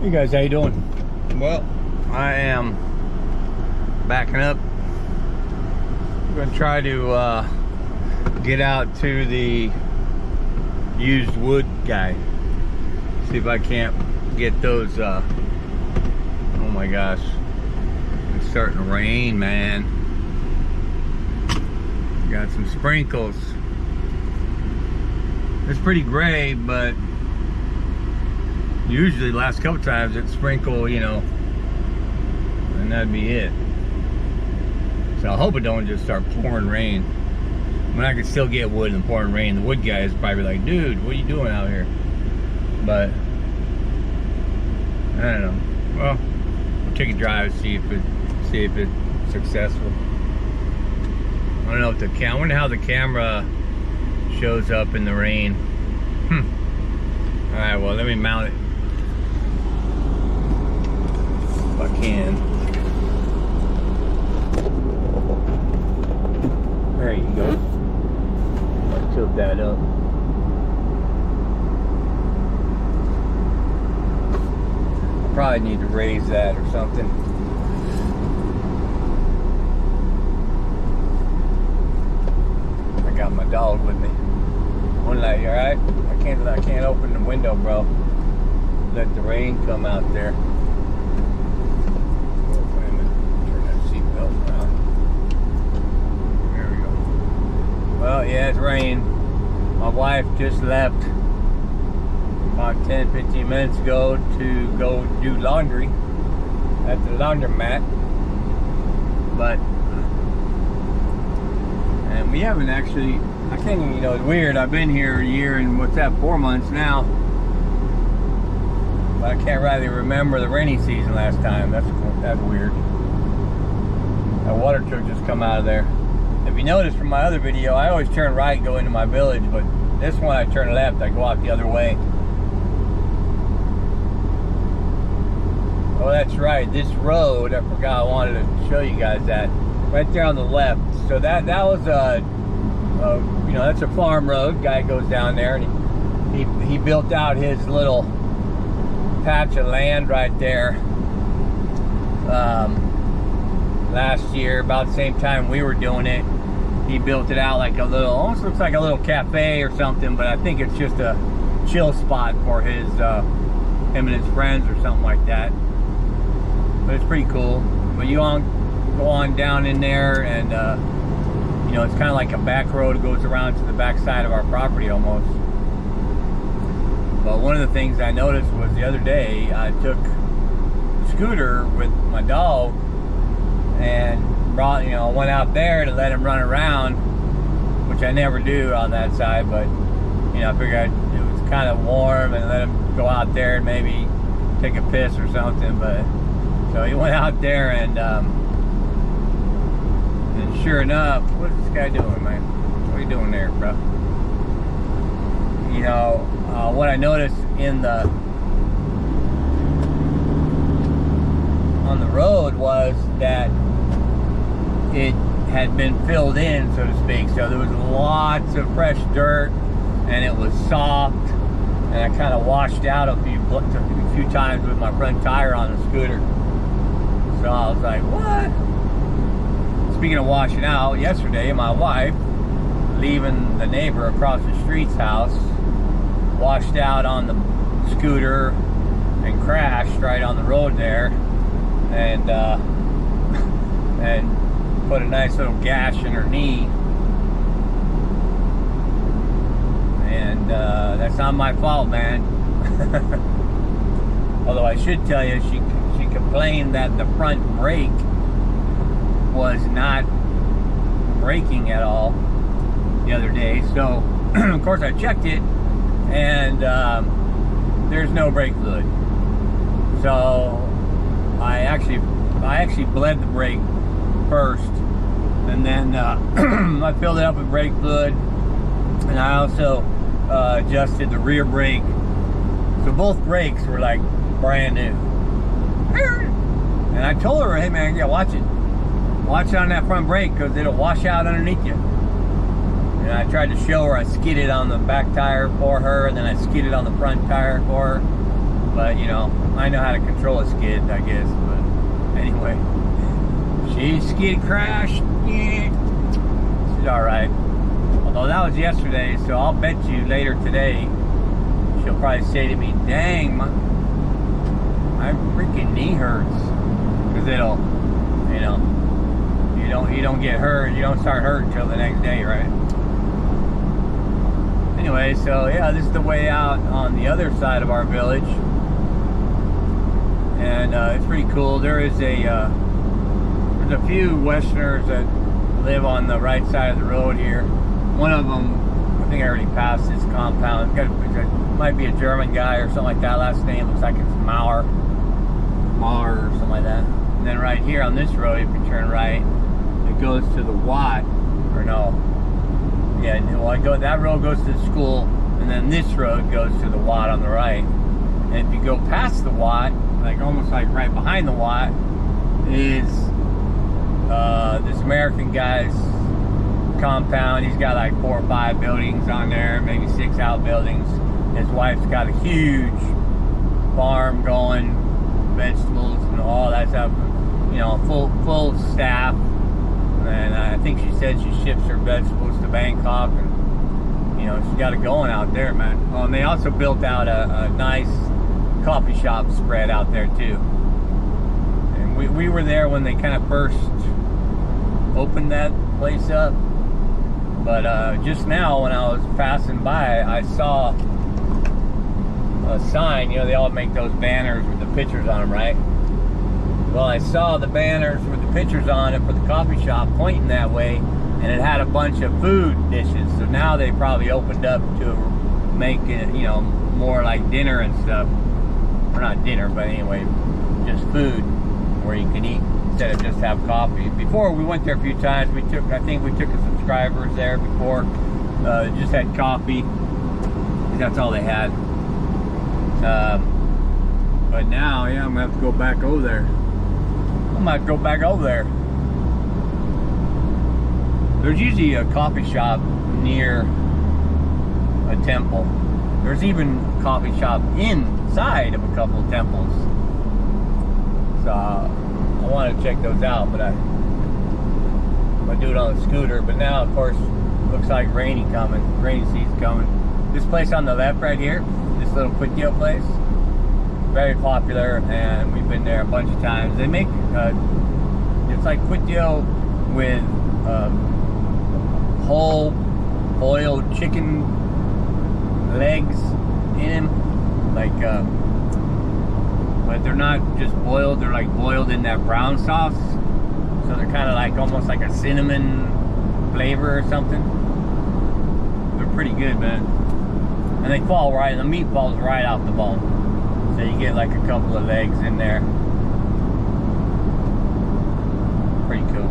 Hey guys, how you doing? Well, I am backing up. I'm gonna try to get out to the used wood guy. See if I can't get those. Oh my gosh, it's starting to rain, man. Got some sprinkles. It's pretty gray, but usually the last couple times it sprinkle, you know, and that'd be it. So I hope it don't just start pouring rain. I mean, I can still get wood in the pouring rain. The wood guy is probably like, dude, what are you doing out here? But I don't know. Well, we'll take a drive, see if it's successful. I don't know if the I wonder how the camera shows up in the rain. All right, well, let me mount it. I can. There you go. I'll tilt that up. I probably need to raise that or something. I got my dog with me. One light, you alright? I can't open the window, bro. Let the rain come out there. Well, yeah, it's raining. My wife just left about 10-15 minutes ago to go do laundry at the laundromat. And we haven't actually, I can't even, you know, it's weird. I've been here a year and what's that, 4 months now. But I can't really remember the rainy season last time. That's weird. That water truck just come out of there. If you notice from my other video, I always turn right and go into my village, but this one I turn left, I go out the other way. Oh, that's right, this road, I forgot I wanted to show you guys that. Right there on the left. So that was you know, that's a farm road. Guy goes down there and he built out his little patch of land right there. Last year, about the same time we were doing it, he built it out like a little, almost looks like a little cafe or something, but I think it's just a chill spot for his him and his friends or something like that. But it's pretty cool. But you go on down in there, and you know, it's kind of like a back road. It goes around to the back side of our property almost. But one of the things I noticed was the other day I took a scooter with my dog and brought, you know, went out there to let him run around, which I never do on that side, but you know, I figured it was kind of warm and let him go out there and maybe take a piss or something. But so he went out there, and sure enough, what's this guy doing, man? What are you doing there, bro? You know, what I noticed on the road was that it had been filled in, so to speak. So there was lots of fresh dirt, and it was soft, and I kind of washed out a few times with my front tire on the scooter. So I was like, what? Speaking of washing out, yesterday my wife, leaving the neighbor across the street's house, washed out on the scooter and crashed right on the road there, and put a nice little gash in her knee. And that's not my fault, man. Although I should tell you, she complained that the front brake was not braking at all the other day. So of course I checked it, and there's no brake fluid. So I actually bled the brake first, and then I filled it up with brake fluid, and I also adjusted the rear brake. So both brakes were like brand new. And I told her, hey man, yeah, watch it on that front brake, because it'll wash out underneath you. And I tried to show her. I skidded on the back tire for her, and then I skidded on the front tire for her. But you know, I know how to control a skid, I guess. But anyway, she skid crashed. Yeah. She's all right. Although that was yesterday, so I'll bet you later today she'll probably say to me, "Dang, my freaking knee hurts," because it'll, you know, you don't get hurt, you don't start hurting until the next day, right? Anyway, so yeah, this is the way out on the other side of our village, and it's pretty cool. There's a few Westerners that live on the right side of the road here. One of them, I think I already passed his compound. It might be a German guy or something like that. Last name looks like it's Mauer or something like that. And then right here on this road, if you turn right, it goes to the Watt, or no. Yeah, well, that road goes to the school, and then this road goes to the Watt on the right. And if you go past the Watt, like almost like right behind the Watt, is this American guy's compound. He's got like 4 or 5 buildings on there, maybe 6 outbuildings. His wife's got a huge farm going, vegetables and all that stuff, you know, full staff. And I think she said she ships her vegetables to Bangkok, and you know, she's got it going out there, man. Oh, and they also built out a nice coffee shop spread out there too. And we were there when they kind of first opened that place up. But just now, when I was passing by, I saw a sign. You know, they all make those banners with the pictures on them, right? Well, I saw the banners with the pictures on it for the coffee shop pointing that way, and it had a bunch of food dishes. So now they probably opened up to make it, you know, more like dinner and stuff. Or not dinner, but anyway, just food where you can eat instead of just have coffee. Before, we went there a few times. I think we took the subscribers there before. Just had coffee. That's all they had. But now, yeah, I'm gonna have to go back over there. There's usually a coffee shop near a temple. There's even a coffee shop inside of a couple of temples. So I want to check those out, but I'm gonna do it on a scooter. But now, of course, looks like rainy season's coming. This place on the left right here, this little Quitio place, very popular, and we've been there a bunch of times. They make it's like Quitio with whole boiled chicken legs in them, like but they're not just boiled, they're like boiled in that brown sauce, so they're kind of like almost like a cinnamon flavor or something. They're pretty good, man, and they fall right, the meat falls right out the bone, so you get like a couple of legs in there. Pretty cool.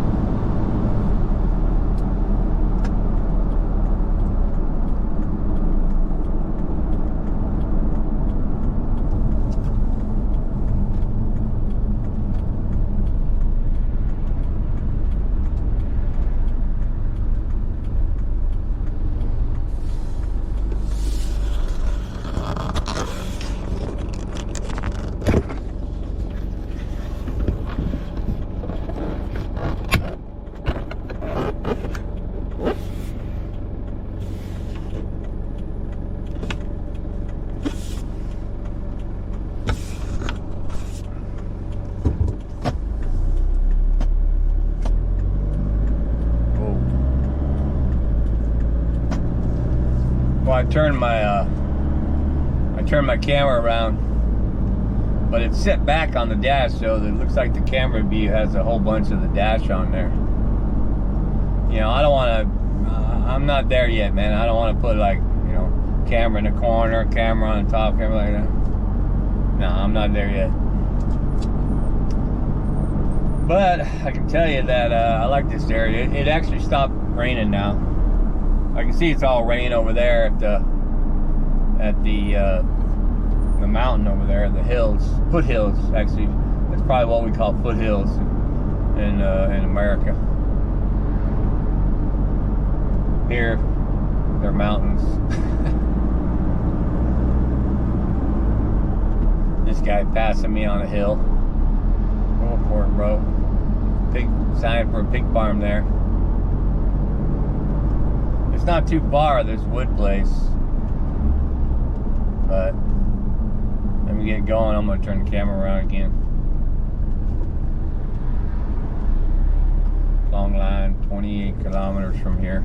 Well, I turned my camera around, but it's set back on the dash, so it looks like the camera view has a whole bunch of the dash on there. You know, I don't want to. I'm not there yet, man. I don't want to put like, you know, camera in the corner, camera on the top, camera like that. No, I'm not there yet. But I can tell you that I like this area. It actually stopped raining now. I can see it's all rain over there at the mountain over there, the hills, foothills. Actually, that's probably what we call foothills in America. Here, they're mountains. This this guy passing me on a hill. Go for it, bro. Big sign for a pig farm there. It's not too far, this wood place. But let me get going. I'm gonna turn the camera around again. Long line, 28 kilometers from here.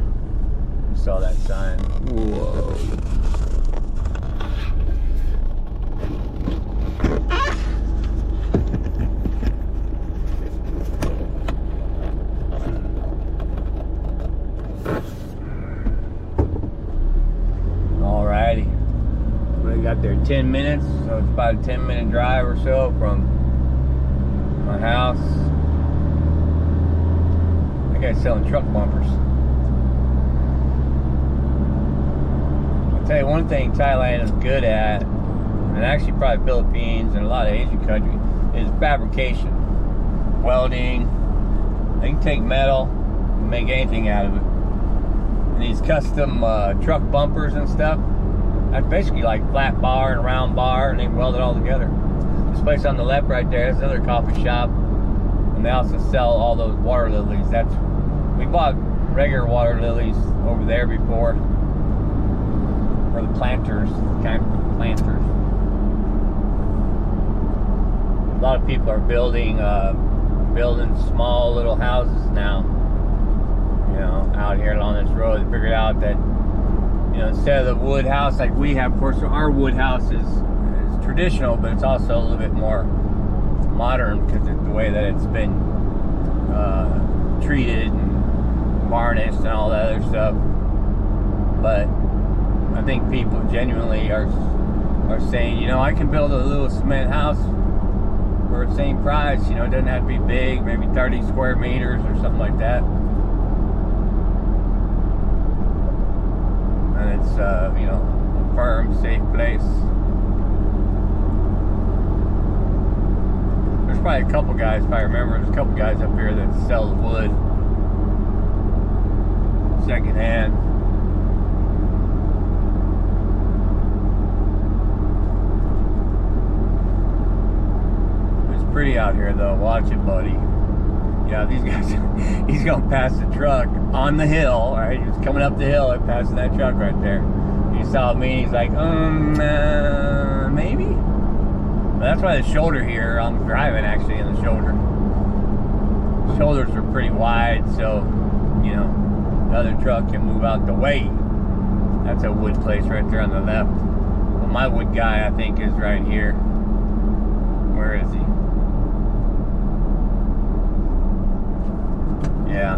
You saw that sign. Whoa. Alrighty. We got there 10 minutes, so it's about a 10-minute drive or so from my house. That guy's selling truck bumpers. I'll tell you one thing Thailand is good at, and actually probably Philippines and a lot of Asian countries, is fabrication. Welding. They can take metal and make anything out of it. And these custom truck bumpers and stuff, that's basically like flat bar and round bar, and they weld it all together. This place on the left right there is another coffee shop, and they also sell all those water lilies. We bought regular water lilies over there before, for the planters, kind of planters. A lot of people are building small little houses now, you know, out here along this road. They figured out that, you know, instead of the wood house like we have, of course, our wood house is traditional, but it's also a little bit more modern because of the way that it's been treated and varnished and all that other stuff. But I think people genuinely are saying, you know, I can build a little cement house for the same price. You know, it doesn't have to be big, maybe 30 square meters or something like that. And it's, you know, a firm, safe place. There's probably a couple guys, if I remember, there's a couple guys up here that sell wood secondhand. It's pretty out here though. Watch it, buddy. Yeah, these guys, he's gonna pass the truck on the hill, all right? He's coming up the hill and passing that truck right there. He saw me, he's like, maybe? Well, that's why the shoulder here, I'm driving actually in the shoulder. Shoulders are pretty wide, so, you know, the other truck can move out the way. That's a wood place right there on the left. Well, my wood guy, I think, is right here. Where is he? Yeah.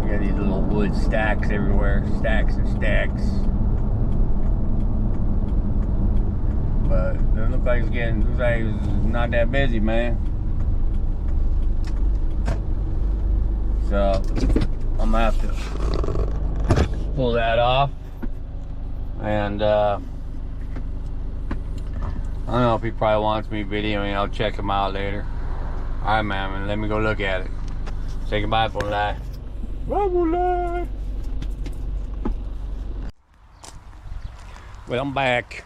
You got these little wood stacks everywhere. Stacks and stacks. But it doesn't look like it's not that busy, man. So I'm gonna have to pull that off. And I don't know if he probably wants me videoing. I'll check him out later. Alright, man, let me go look at it. Say goodbye, Bulai. Bye, Bulai. Well, I'm back.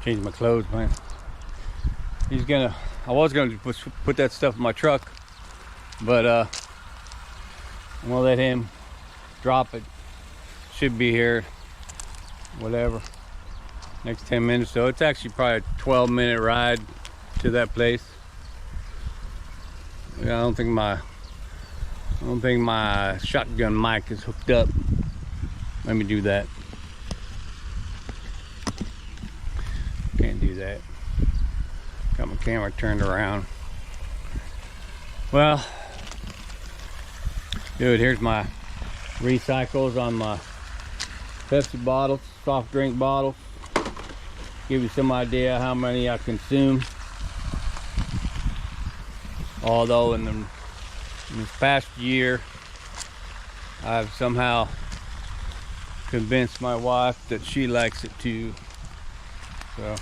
Changed my clothes, man. I was gonna put that stuff in my truck, but I'm gonna let him drop it. Should be here, whatever, next 10 minutes. So it's actually probably a 12-minute ride to that place. Yeah, I don't think my shotgun mic is hooked up. Let me do that. Can't do that. Got my camera turned around. Well, dude, here's my recycles on my Pepsi bottles, soft drink bottles. Give you some idea how many I consume. Although in this past year, I've somehow convinced my wife that she likes it too. So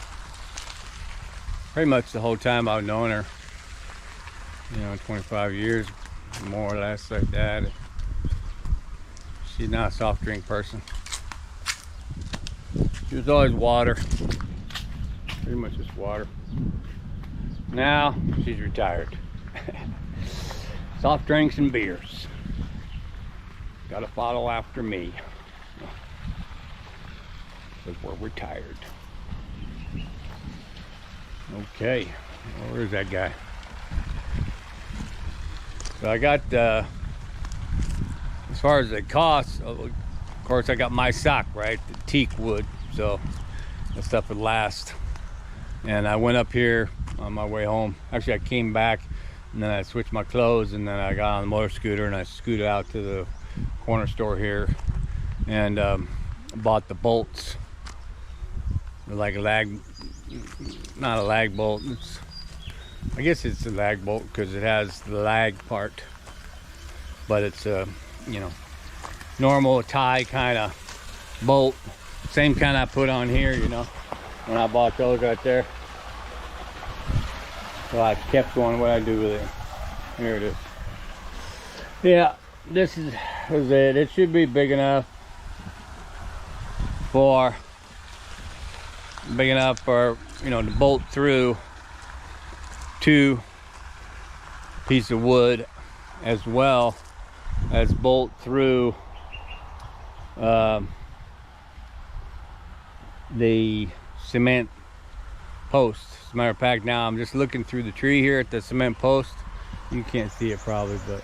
pretty much the whole time I've known her, you know, 25 years, more or less like that. She's not a soft drink person. She was always water. pretty much just water. Now she's retired. Soft drinks and beers. Got to follow after me. Because we're retired. Okay, well, where's that guy? So I got, as far as the cost, of course I got my sock, right? The Teakwood, so that stuff would last. And I went up here on my way home. Actually, I came back and then I switched my clothes and then I got on the motor scooter and I scooted out to the corner store here and bought the bolts. They're like a lag, not a lag bolt. I guess it's a lag bolt because it has the lag part, but it's a, you know, normal tie kind of bolt. Same kind I put on here, you know, when I bought those right there. So I kept one. What I do with it? Here it is. Yeah, this is it. It should be big enough for you know, to bolt through 2 pieces of wood, as well as bolt through the cement post. As a matter of fact, now I'm just looking through the tree here at the cement post. You can't see it probably, but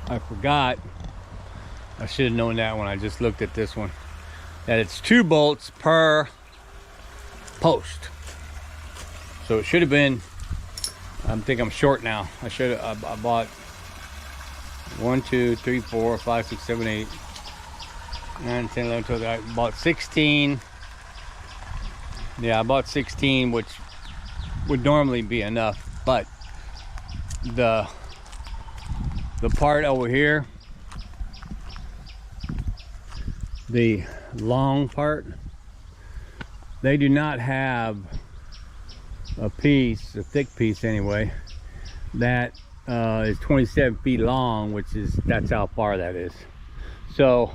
I forgot. I should have known that when I just looked at this one, that it's 2 bolts per post. So it should have been, I think I'm short now. I should have, I bought 1, 2, 3, 4, 5, 6, 7, 8, 9, 10, 11, 12. I bought 16. Yeah, I bought 16, which would normally be enough, but the part over here, the long part, they do not have a piece, a thick piece anyway, that is 27 feet long, that's how far that is. So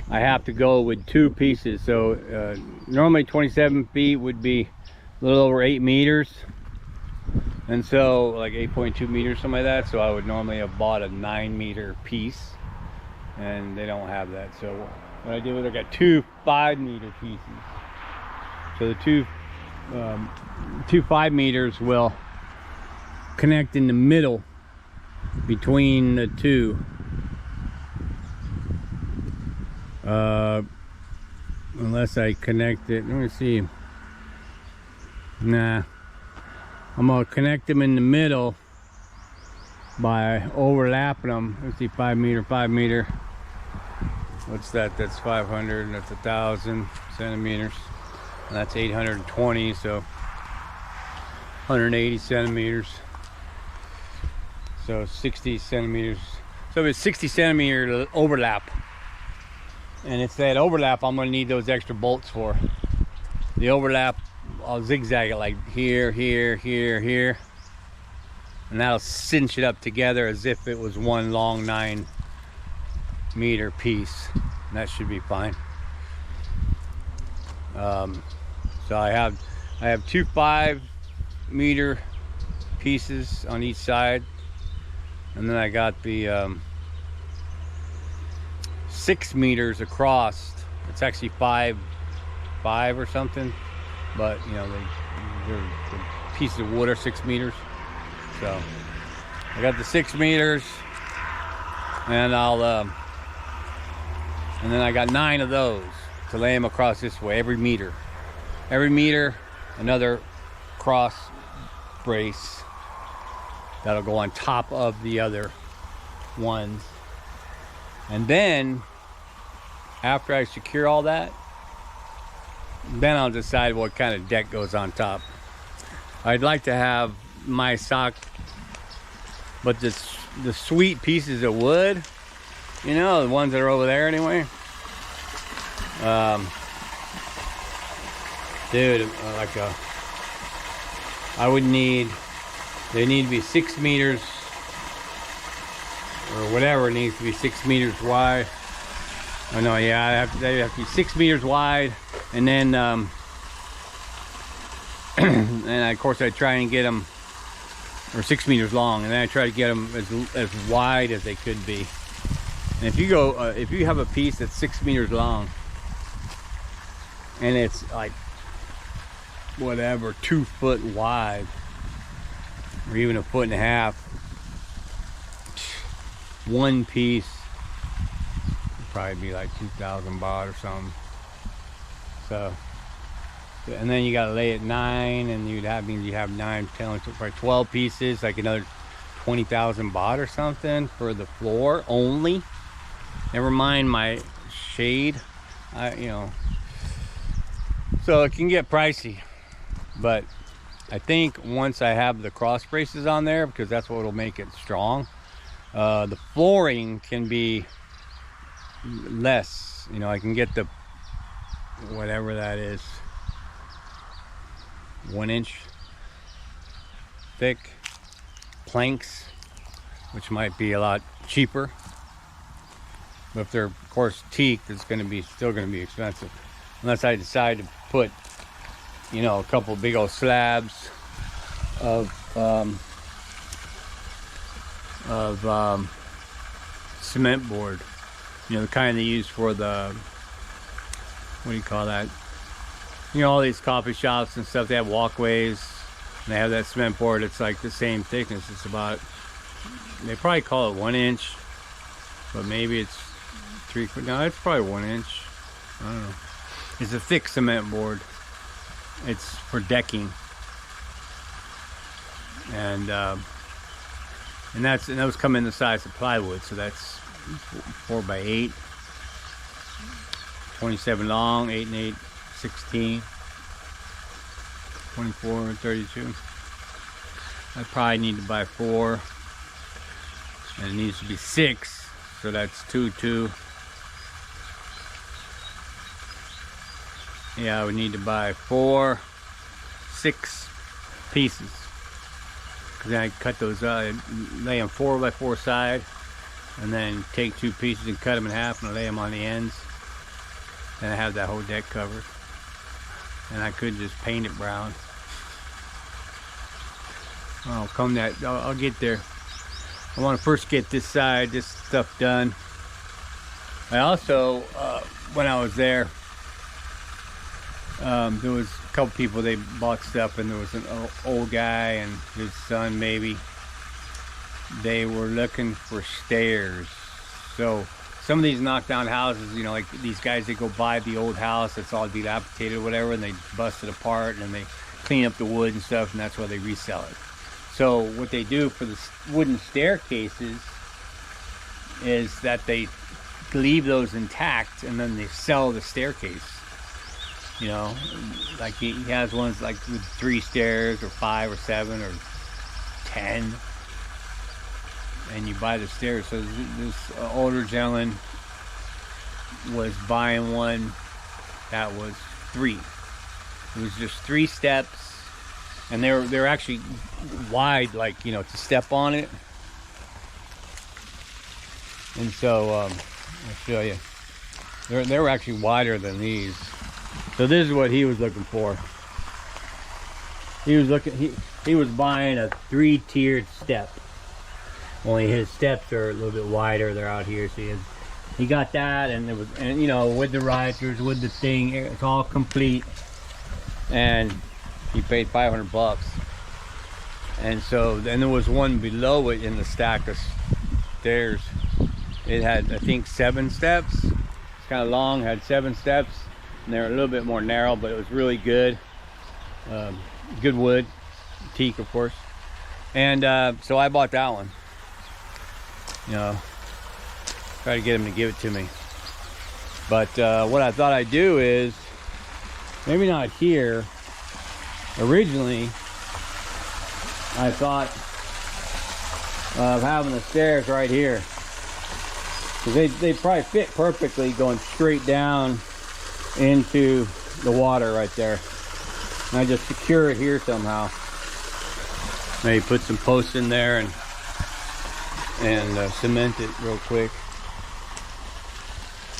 I have to go with 2 pieces. So normally 27 feet would be a little over 8 meters. And so like 8.2 meters, something like that. So I would normally have bought a 9-meter piece, and they don't have that. So what I did was I got 2 5-meter pieces. So the two 5 meters will connect in the middle between the 2. Unless I connect it, let me see. Nah, I'm gonna connect them in the middle by overlapping them. Let's see, 5 meter, 5 meter. What's that? That's 500, and that's 1,000 centimeters. And that's 820, so 180 centimeters. So 60 centimeters. So it's 60 centimeter overlap. And it's that overlap I'm gonna need those extra bolts for. The overlap, I'll zigzag it like here, here, here, here. And that'll cinch it up together as if it was one long 9-meter piece. And that should be fine. So I have 2 5-meter pieces on each side, and then I got the 6 meters across. It's actually 5 or something, but you know, the pieces of wood are 6 meters. So I got the 6 meters, and and then I got 9 of those to lay them across this way. Every meter, another cross brace that'll go on top of the other ones. And then after I secure all that, then I'll decide what kind of deck goes on top. I'd like to have my sock, but the sweet pieces of wood, you know, the ones that are over there anyway. Dude, they need to be 6 meters or whatever. It needs to be 6 meters wide. Oh no, yeah, they have to be 6 meters wide, and then And of course I try and get them, or 6 meters long, and then I try to get them as wide as they could be. And if you go, if you have a piece that's 6 meters long, and it's like whatever 2 foot wide, or even 1.5 feet, one piece would probably be like 2,000 baht or something. So, and then you gotta lay it 9, and you have 9, 10, probably 12 pieces, like another 20,000 baht or something for the floor only. Never mind my shade, you know. So it can get pricey, but I think once I have the cross braces on there, because that's what will make it strong, the flooring can be less. You know, I can get the whatever that is, 1 inch thick planks, which might be a lot cheaper. But if they're, of course, teak, it's going to be still going to be expensive, unless I decide to put, you know, a couple big old slabs of cement board. You know, the kind they use for the, what do you call that? You know, all these coffee shops and stuff, they have walkways, and they have that cement board. It's like the same thickness. It's about, they probably call it 1 inch, but maybe it's 3/4. No, it's probably 1 inch. I don't know. It's a thick cement board. It's for decking, and those come in the size of plywood. So that's 4 by 8, 27 long, 8 and 8, 16, 24 and 32. I probably need to buy 4, and it needs to be 6. So that's 2, 2. Yeah, I would need to buy 4, 6 pieces. Because then I cut those up, lay them 4 by 4 side, and then take 2 pieces and cut them in half and lay them on the ends. Then I have that whole deck covered. And I could just paint it brown. I'll get there. I want to first get this side, this stuff done. I also, when I was there was a couple people, they bought stuff, and there was an old guy and his son maybe. They were looking for stairs. So some of these knockdown houses, you know, like these guys, they go buy the old house that's all dilapidated or whatever, and they bust it apart, and they clean up the wood and stuff, and that's why they resell it. So what they do for the wooden staircases is that they leave those intact, and then they sell the staircase. You know, like he has ones like with 3 stairs, or 5 or 7 or 10, and you buy the stairs. So this older gentleman was buying one that was 3. It was just 3 steps, and they're actually wide, like, you know, to step on it. And so I'll show you. They were actually wider than these. So this is what he was looking for. He was buying a 3-tiered step. Only his steps are a little bit wider. They're out here. So he got that, and you know, with the risers, with the thing, it's all complete. And he paid 500 bucks. And so then there was one below it in the stack of stairs. It had, I think, 7 steps. It's kind of long, had 7 steps. And they're a little bit more narrow, but it was really good. Good wood, teak, of course. And so I bought that one. You know, try to get him to give it to me. But what I thought I'd do is, maybe not here. Originally, I thought of having the stairs right here, because they probably fit perfectly going straight down into the water right there. And I just secure it here somehow. Maybe put some posts in there and cement it real quick.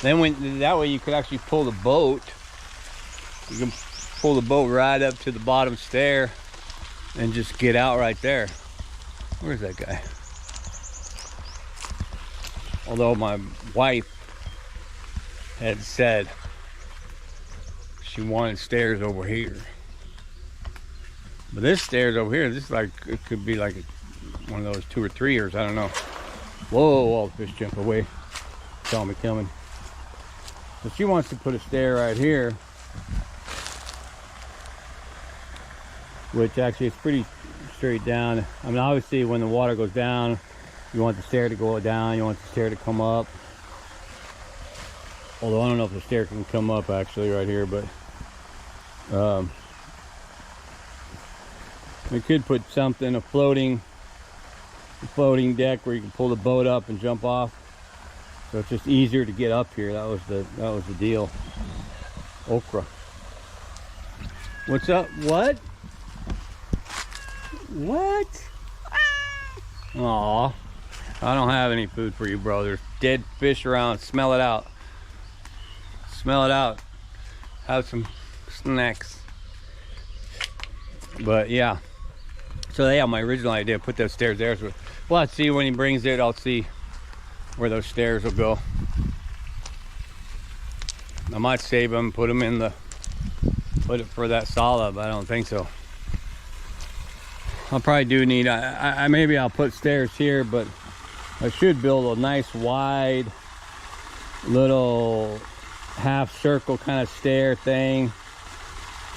Then that way you could actually pull the boat. You can pull the boat right up to the bottom stair and just get out right there. Where's that guy? Although my wife had said she wanted stairs over here. But this stairs over here, this is like, it could be like one of those 2 or 3ers, I don't know. Whoa, all the fish jump away. Saw me coming. So she wants to put a stair right here, which actually is pretty straight down. I mean, obviously when the water goes down, you want the stair to go down, you want the stair to come up. Although I don't know if the stair can come up actually right here, but we could put something, a floating deck where you can pull the boat up and jump off. So it's just easier to get up here. That was the deal. Okra. What's up? What? What? Aw. I don't have any food for you, bro. There's dead fish around. Smell it out. Smell it out. Have some snacks. But yeah. So yeah, my original idea, put those stairs there. So we'll have to see when he brings it. I'll see where those stairs will go. I might save them, put them in the, put it for that Sala, but I don't think so. I'll probably do need, maybe I'll put stairs here, but I should build a nice wide little half circle kind of stair thing.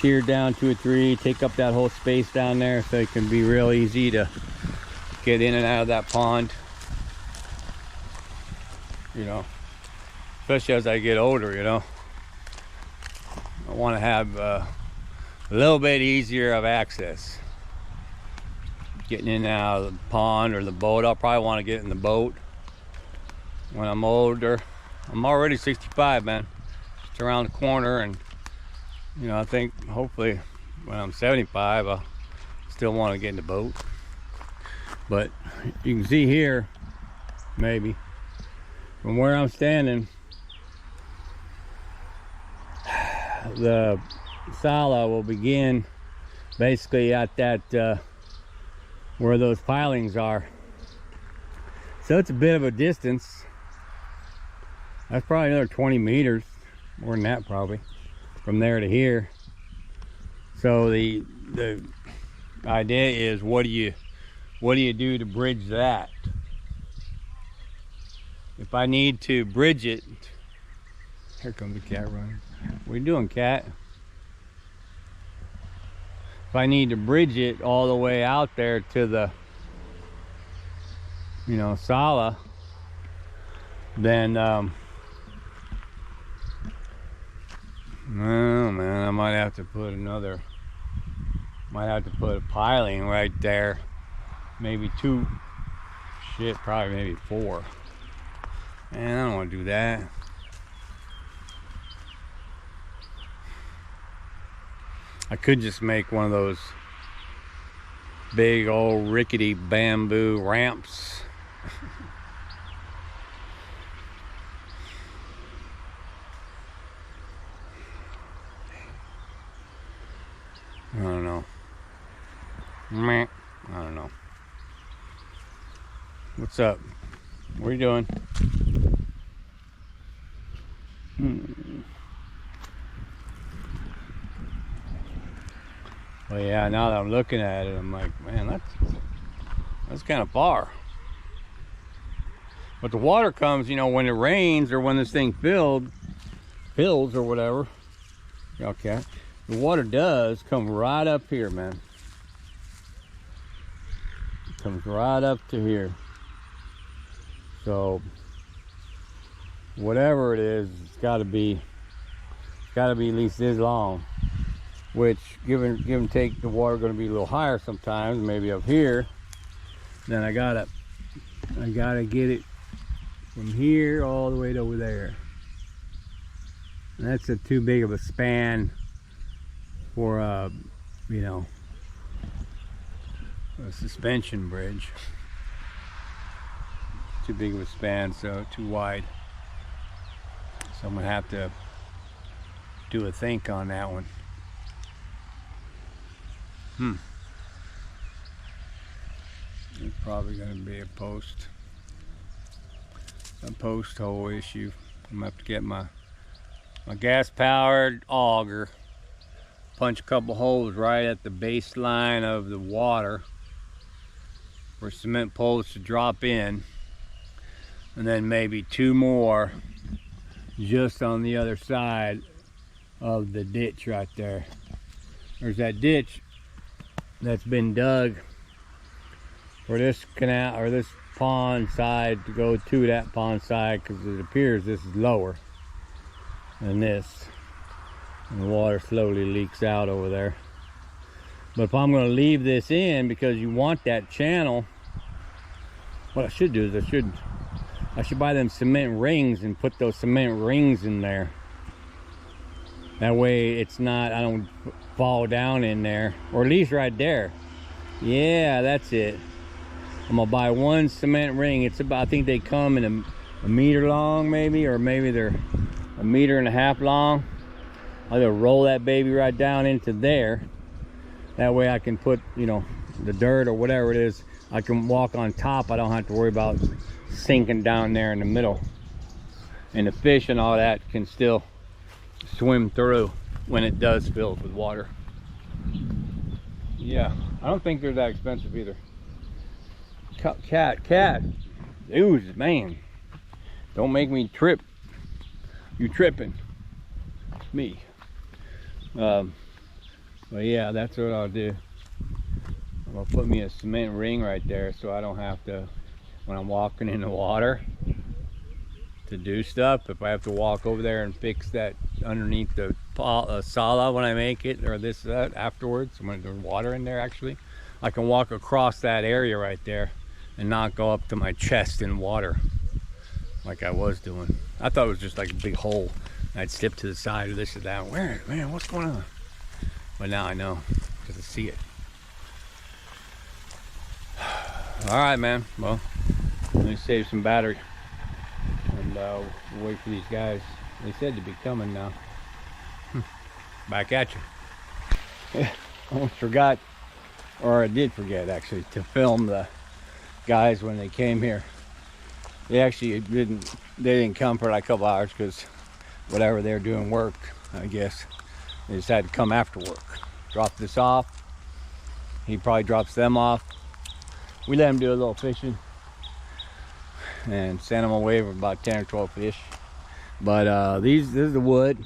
Tear down 2 or 3, take up that whole space down there so it can be real easy to get in and out of that pond. You know, especially as I get older, you know. I want to have a little bit easier of access. Getting in and out of the pond or the boat. I'll probably want to get in the boat when I'm older. I'm already 65, man. Just around the corner, and you know, I think hopefully when I'm 75, I'll still want to get in the boat. But you can see here, maybe, from where I'm standing, the Sala will begin basically at that where those pilings are. So it's a bit of a distance. That's probably another 20 meters, more than that probably, from there to here. So the idea is, what do you do to bridge that? If I need to bridge it, here comes the cat running. What are you doing, cat? If I need to bridge it all the way out there to the, you know, Sala, then oh man, I might have to put a piling right there, maybe 2, shit, probably maybe 4. Man, I don't want to do that. I could just make one of those big old rickety bamboo ramps. I don't know. I don't know. What's up? What are you doing? Well, yeah, now that I'm looking at it, I'm like, man, that's kind of far. But the water comes, you know, when it rains or when this thing fills or whatever. Okay. The water does come right up here, man. It comes right up to here. So whatever it is, it's got to be at least this long. Which, give and take, the water going to be a little higher sometimes, maybe up here. Then I gotta get it from here all the way to over there. And that's too big of a span for you know, a suspension bridge. Too big of a span, so too wide. So I'm gonna have to do a think on that one. It's probably going to be a post hole issue. I'm gonna have to get my gas powered auger, punch a couple holes right at the baseline of the water for cement poles to drop in, and then maybe 2 more just on the other side of the ditch right there. There's that ditch that's been dug for this canal or this pond side to go to that pond side, because it appears this is lower than this, and the water slowly leaks out over there. But if I'm going to leave this in because you want that channel, what I should do is I should buy them cement rings and put those cement rings in there. That way it's not, I don't fall down in there, or at least right there. Yeah, that's it. I'm gonna buy 1 cement ring. It's about, I think they come in a meter long maybe, or maybe they're 1.5 meters long. I'll just roll that baby right down into there. That way I can put, you know, the dirt or whatever it is, I can walk on top. I don't have to worry about sinking down there in the middle. And the fish and all that can still swim through when it does fill with water. Yeah, I don't think they're that expensive either. Cat. Dude, man. Don't make me trip. You tripping. Me. But yeah, that's what I'll do. I'm gonna put me a cement ring right there so I don't have to, when I'm walking in the water to do stuff, if I have to walk over there and fix that underneath the sala when I make it, or that afterwards, when there's water in there actually, I can walk across that area right there and not go up to my chest in water like I was doing. I thought it was just like a big hole. I'd slip to the side or this or that. Where, man, what's going on? But now I know, because I see it. All right, man. Well, let me save some battery. And we'll wait for these guys. They said to be coming now. Back at you. I almost forgot, or I did forget actually, to film the guys when they came here. They actually didn't come for like a couple hours because whatever they're doing work, I guess. They decided to come after work. Drop this off. He probably drops them off. We let him do a little fishing and sent him away with about 10 or 12 fish. But this is the wood.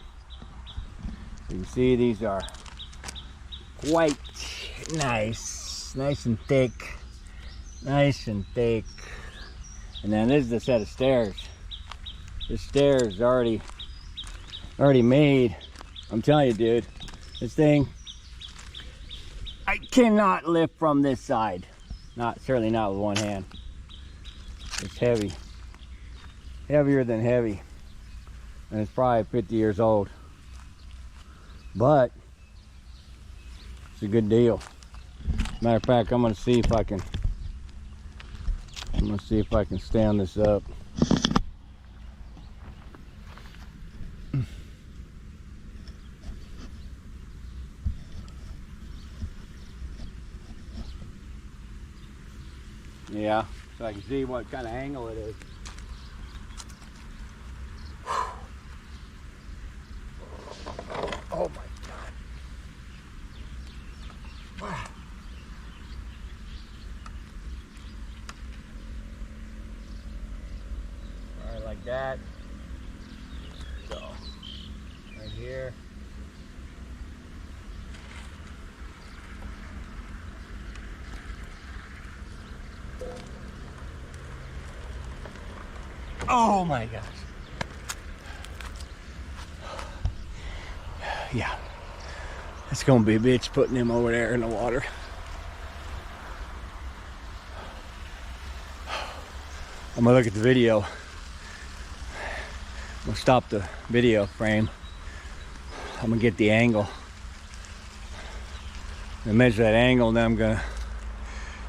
You can see these are quite nice and thick. Nice and thick. And then this is the set of stairs. This stair is already made. I'm telling you, dude, this thing, I cannot lift from this side. Certainly not with one hand. It's heavy. Heavier than heavy. And it's probably 50 years old. But it's a good deal. Matter of fact, I'm gonna see if I can stand this up. Yeah, so I can see what kind of angle it is. Oh my God. Wow. All right, like that. So, right here. Oh my gosh. Yeah. It's gonna be a bitch putting him over there in the water. I'm gonna look at the video. I'm gonna stop the video frame. I'm gonna get the angle. I'm gonna measure that angle, and then I'm gonna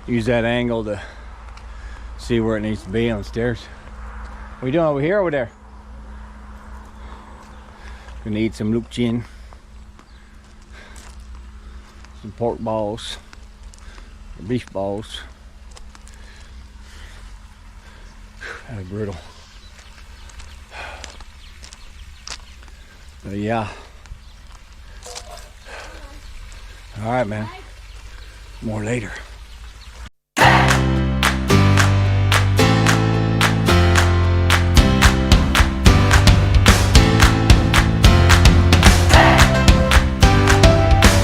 use that angle to see where it needs to be on the stairs. What are you doing over here, over there? Gonna eat some loop chin. some pork balls, or beef balls. That was brutal. But yeah. All right, man. More later.